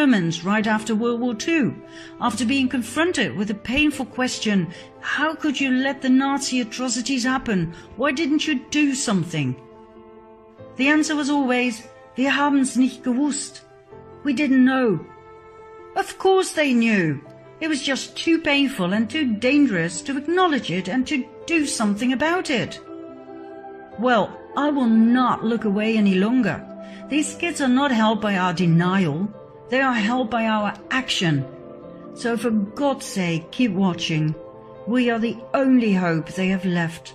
Germans right after World War II, after being confronted with the painful question, how could you let the Nazi atrocities happen? Why didn't you do something? The answer was always, wir haben's nicht gewusst. We didn't know. Of course they knew. It was just too painful and too dangerous to acknowledge it and to do something about it. Well, I will not look away any longer. These kids are not helped by our denial. They are helped by our action. So for God's sake, keep watching. We are the only hope they have left.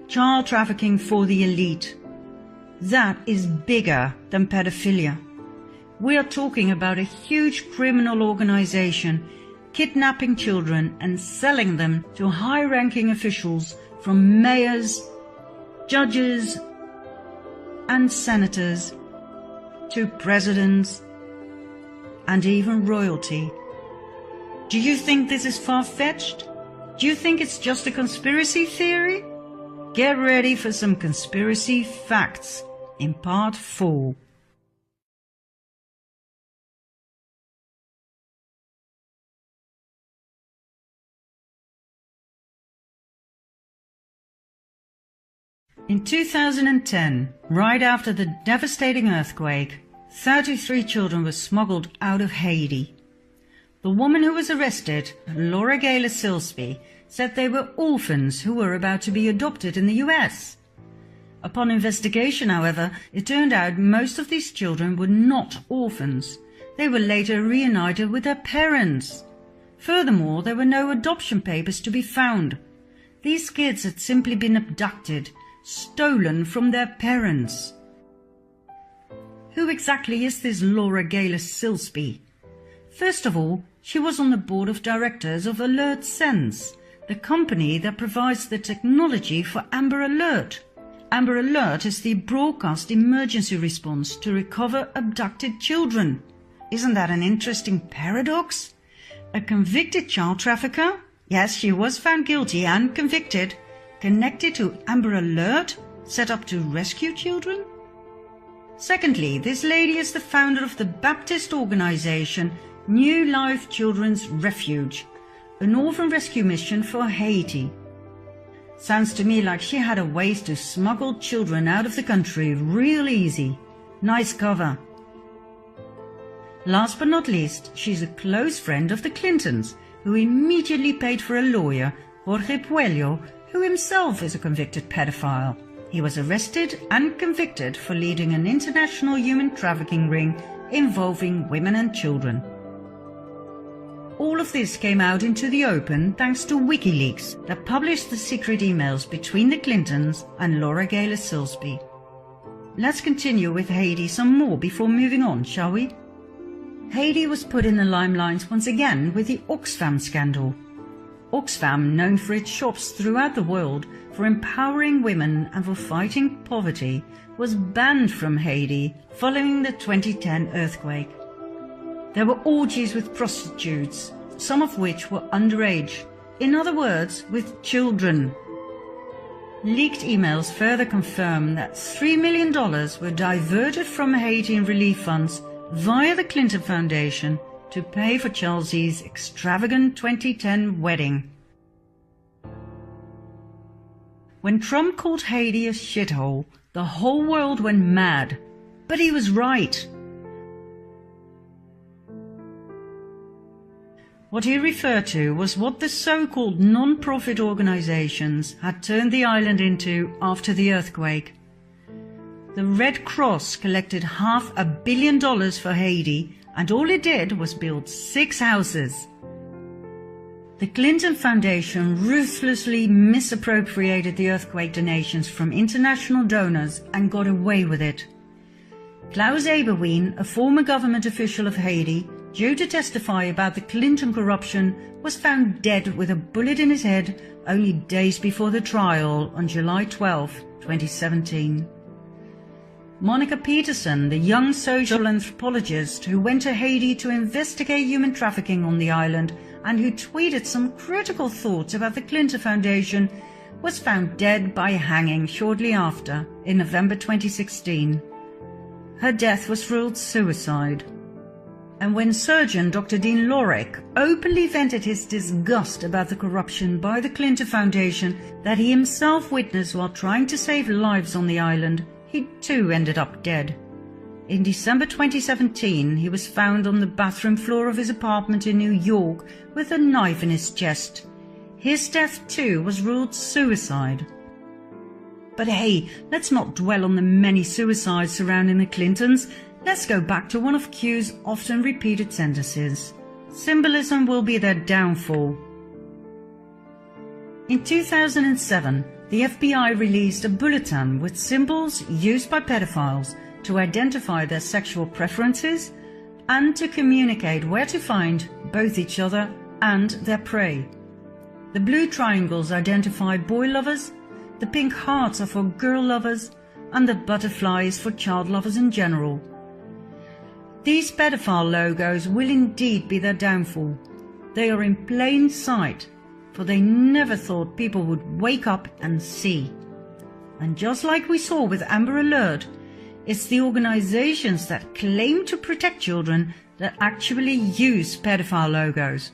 Child trafficking for the elite. That is bigger than pedophilia. We are talking about a huge criminal organization kidnapping children and selling them to high-ranking officials from mayors, judges and senators to presidents and even royalty. Do you think this is far-fetched? Do you think it's just a conspiracy theory? Get ready for some conspiracy facts in part 4. In 2010, right after the devastating earthquake, 33 children were smuggled out of Haiti. The woman who was arrested, Laura Gaylor Silsby, said they were orphans who were about to be adopted in the US. Upon investigation, however, it turned out most of these children were not orphans. They were later reunited with their parents. Furthermore, there were no adoption papers to be found. These kids had simply been abducted, stolen from their parents. Who exactly is this Laura Gaylor Silsby? First of all, she was on the board of directors of Alert Sense, the company that provides the technology for Amber Alert. Amber Alert is the broadcast emergency response to recover abducted children. Isn't that an interesting paradox? A convicted child trafficker? Yes, she was found guilty and convicted, connected to Amber Alert, set up to rescue children? Secondly, this lady is the founder of the Baptist organization New Life Children's Refuge, an orphan rescue mission for Haiti. Sounds to me like she had a way to smuggle children out of the country real easy. Nice cover. Last but not least, she's a close friend of the Clintons, who immediately paid for a lawyer, Jorge Puello, who himself is a convicted pedophile. He was arrested and convicted for leading an international human trafficking ring involving women and children. All of this came out into the open thanks to WikiLeaks that published the secret emails between the Clintons and Laura Gaylor Silsby. Let's continue with Haiti some more before moving on, shall we? Haiti was put in the limelight once again with the Oxfam scandal. Oxfam, known for its shops throughout the world for empowering women and for fighting poverty, was banned from Haiti following the 2010 earthquake. There were orgies with prostitutes, some of which were underage, in other words, with children. Leaked emails further confirm that $3 million were diverted from Haitian relief funds via the Clinton Foundation to pay for Chelsea's extravagant 2010 wedding. When Trump called Haiti a shithole, the whole world went mad. But he was right. What he referred to was what the so-called non-profit organizations had turned the island into after the earthquake. The Red Cross collected $500 million for Haiti, and all it did was build 6 houses. The Clinton Foundation ruthlessly misappropriated the earthquake donations from international donors and got away with it. Klaus Eberwein, a former government official of Haiti, due to testify about the Clinton corruption, was found dead with a bullet in his head only days before the trial on July 12, 2017. Monica Peterson, the young social anthropologist who went to Haiti to investigate human trafficking on the island and who tweeted some critical thoughts about the Clinton Foundation, was found dead by hanging shortly after, in November 2016. her death was ruled suicide. And when surgeon Dr. Dean Lorek openly vented his disgust about the corruption by the Clinton Foundation that he himself witnessed while trying to save lives on the island, he too ended up dead. In December 2017, he was found on the bathroom floor of his apartment in New York with a knife in his chest. His death too was ruled suicide. But hey, let's not dwell on the many suicides surrounding the Clintons. Let's go back to one of Q's often repeated sentences. Symbolism will be their downfall. In 2007, the FBI released a bulletin with symbols used by pedophiles to identify their sexual preferences and to communicate where to find both each other and their prey. The blue triangles identify boy lovers, the pink hearts are for girl lovers, and the butterfly is for child lovers in general. These pedophile logos will indeed be their downfall. They are in plain sight, for they never thought people would wake up and see. And just like we saw with Amber Alert, it's the organizations that claim to protect children that actually use pedophile logos.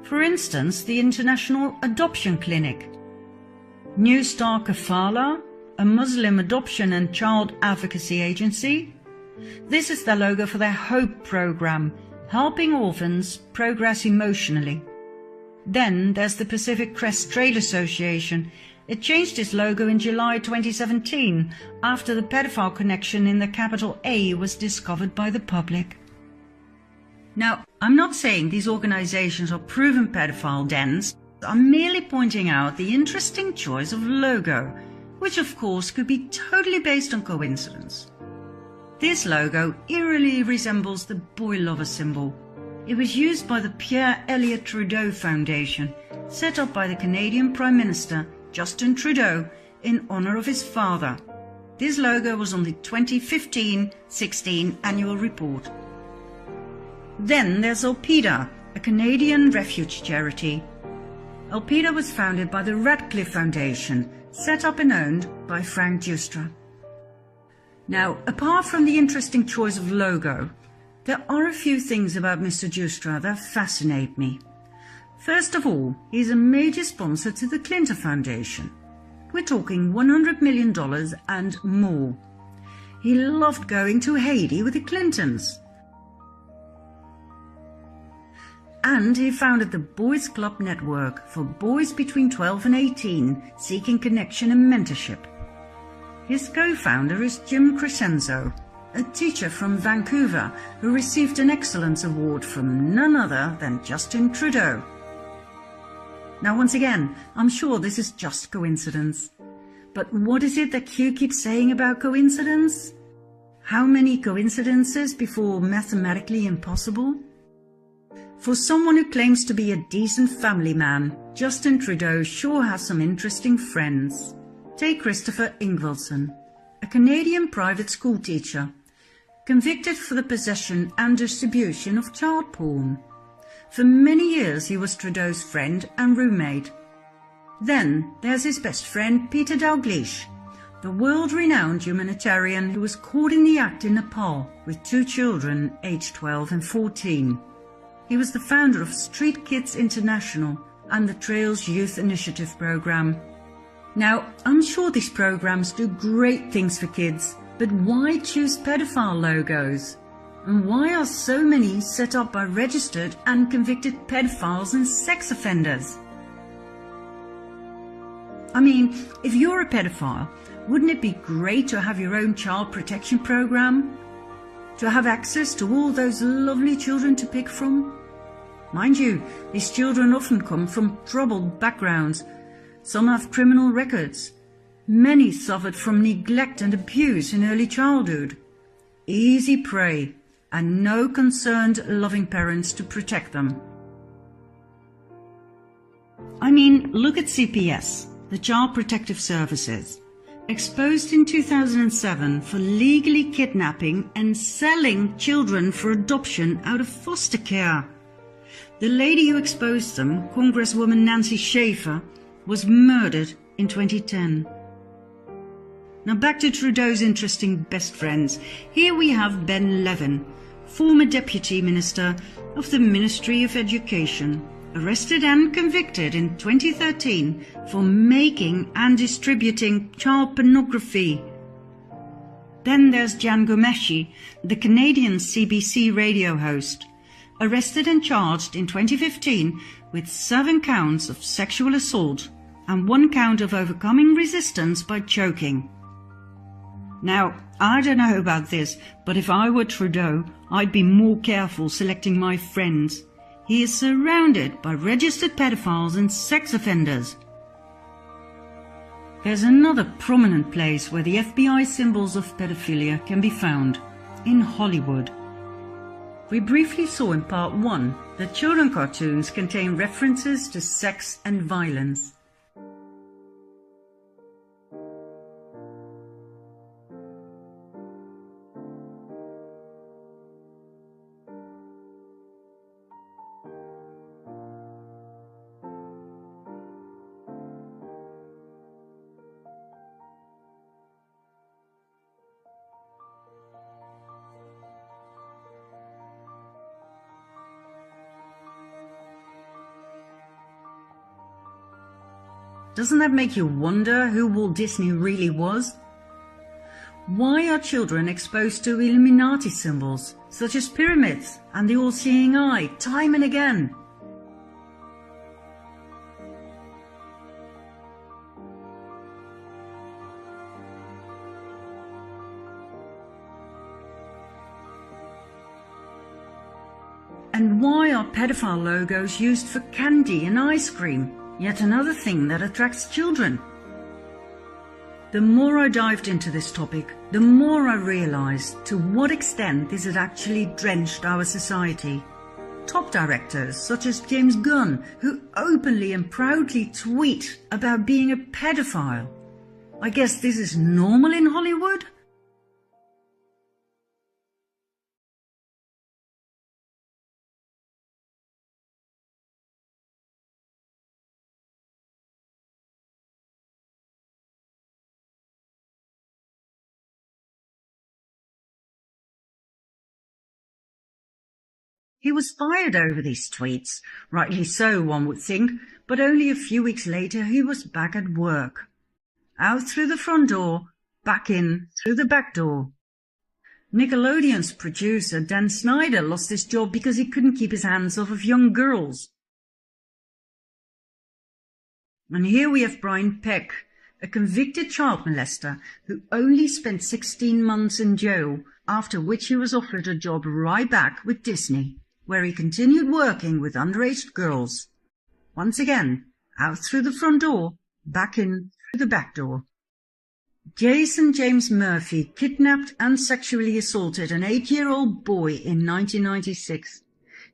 For instance, the International Adoption Clinic. New Star Kafala, a Muslim adoption and child advocacy agency. This is the logo for their HOPE program, helping orphans progress emotionally. Then there's the Pacific Crest Trail Association. It changed its logo in July 2017 after the pedophile connection in the capital A was discovered by the public. Now, I'm not saying these organizations are proven pedophile dens. I'm merely pointing out the interesting choice of logo, which of course could be totally based on coincidence. This logo eerily resembles the boy lover symbol. It was used by the Pierre Elliott Trudeau Foundation, set up by the Canadian Prime Minister Justin Trudeau in honor of his father. This logo was on the 2015-16 annual report. Then there's Alpida, a Canadian refuge charity. Alpida was founded by the Radcliffe Foundation, set up and owned by Frank Giustra. Now, apart from the interesting choice of logo, there are a few things about Mr. Giustra that fascinate me. First of all, he's a major sponsor to the Clinton Foundation. We're talking $100 million and more. He loved going to Haiti with the Clintons. And he founded the Boys Club Network for boys between 12 and 18 seeking connection and mentorship. His co-founder is Jim Crescenzo, a teacher from Vancouver who received an Excellence Award from none other than Justin Trudeau. Now once again, I'm sure this is just coincidence. But what is it that Q keeps saying about coincidence? How many coincidences before mathematically impossible? For someone who claims to be a decent family man, Justin Trudeau sure has some interesting friends. Take Christopher Ingvelson, a Canadian private school teacher, convicted for the possession and distribution of child porn. For many years he was Trudeau's friend and roommate. Then there's his best friend Peter Dalgleish, the world-renowned humanitarian who was caught in the act in Nepal with 2 children aged 12 and 14. He was the founder of Street Kids International and the Trails Youth Initiative program. Now, I'm sure these programs do great things for kids, but why choose pedophile logos? And why are so many set up by registered and convicted pedophiles and sex offenders? I mean, if you're a pedophile, wouldn't it be great to have your own child protection program? To have access to all those lovely children to pick from? Mind you, these children often come from troubled backgrounds. Some have criminal records. Many suffered from neglect and abuse in early childhood. Easy prey, and no concerned, loving parents to protect them. I mean, look at CPS, the Child Protective Services, exposed in 2007 for legally kidnapping and selling children for adoption out of foster care. The lady who exposed them, Congresswoman Nancy Schaefer, was murdered in 2010. Now back to Trudeau's interesting best friends. Here we have Ben Levin, former Deputy Minister of the Ministry of Education, arrested and convicted in 2013 for making and distributing child pornography. Then there's Jan Gomeshi, the Canadian CBC radio host, arrested and charged in 2015 with 7 counts of sexual assault and 1 count of overcoming resistance by choking. Now, I don't know about this, but if I were Trudeau, I'd be more careful selecting my friends. He is surrounded by registered pedophiles and sex offenders. There's another prominent place where the FBI symbols of pedophilia can be found, in Hollywood. We briefly saw in part 1 that children cartoons contain references to sex and violence. Doesn't that make you wonder who Walt Disney really was? Why are children exposed to Illuminati symbols, such as pyramids and the all-seeing eye, time and again? And why are pedophile logos used for candy and ice cream? Yet another thing that attracts children. The more I dived into this topic, the more I realized to what extent this had actually drenched our society. Top directors such as James Gunn, who openly and proudly tweet about being a pedophile. I guess this is normal in Hollywood? He was fired over these tweets, rightly so one would think, but only a few weeks later he was back at work. Out through the front door, back in through the back door. Nickelodeon's producer Dan Snyder lost his job because he couldn't keep his hands off of young girls. And here we have Brian Peck, a convicted child molester who only spent 16 months in jail, after which he was offered a job right back with Disney, where he continued working with underage girls. Once again, out through the front door, back in through the back door. Jason James Murphy kidnapped and sexually assaulted an 8-year-old boy in 1996.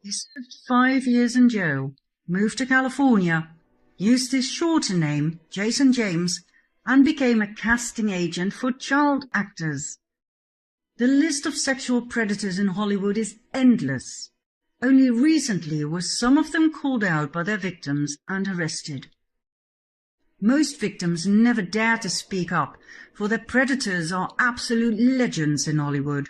He served 5 years in jail, moved to California, used his shorter name, Jason James, and became a casting agent for child actors. The list of sexual predators in Hollywood is endless. Only recently were some of them called out by their victims and arrested. Most victims never dare to speak up, for their predators are absolute legends in Hollywood.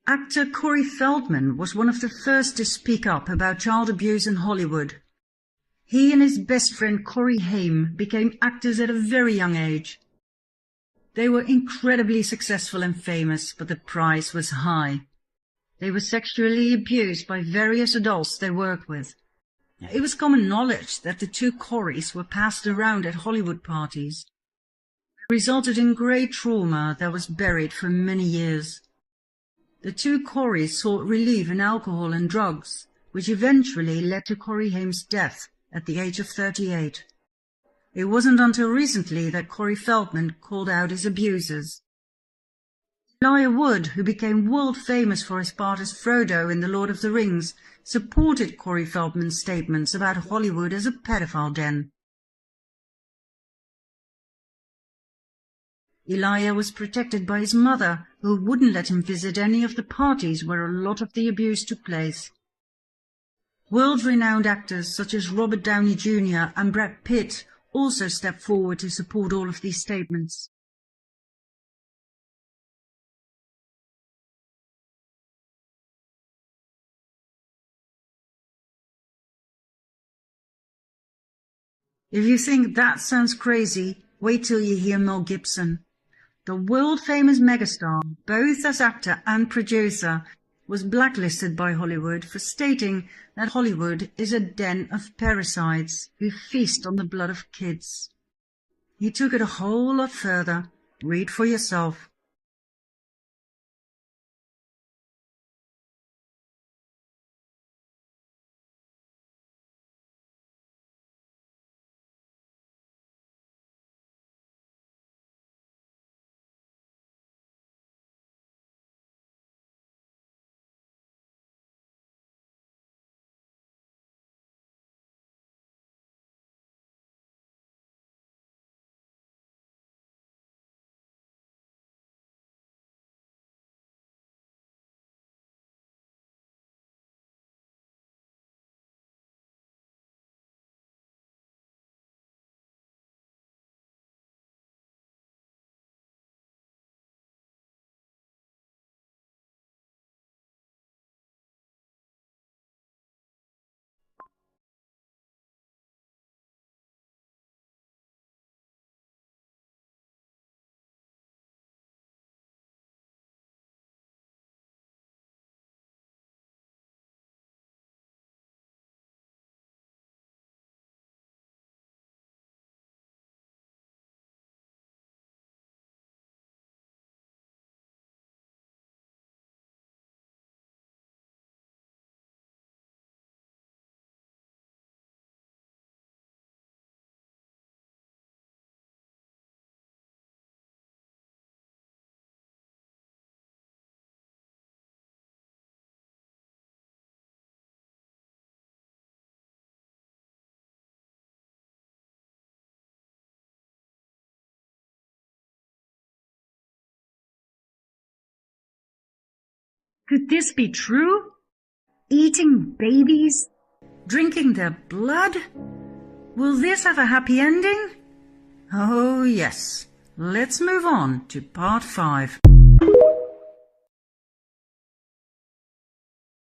Actor Corey Feldman was one of the first to speak up about child abuse in Hollywood. He and his best friend Corey Haim became actors at a very young age. They were incredibly successful and famous, but the price was high. They were sexually abused by various adults they worked with. It was common knowledge that the two Coreys were passed around at Hollywood parties. It resulted in great trauma that was buried for many years. The two Coreys sought relief in alcohol and drugs, which eventually led to Corey Haim's death at the age of 38. It wasn't until recently that Corey Feldman called out his abusers. Elijah Wood, who became world famous for his part as Frodo in The Lord of the Rings, supported Corey Feldman's statements about Hollywood as a pedophile den. Elijah was protected by his mother, who wouldn't let him visit any of the parties where a lot of the abuse took place. World-renowned actors such as Robert Downey Jr. and Brad Pitt also stepped forward to support all of these statements. If you think that sounds crazy, wait till you hear Mel Gibson. The world-famous megastar, both as actor and producer, was blacklisted by Hollywood for stating that Hollywood is a den of parasites who feast on the blood of kids. He took it a whole lot further. Read for yourself. Could this be true? Eating babies? Drinking their blood? Will this have a happy ending? Oh yes. Let's move on to part 5.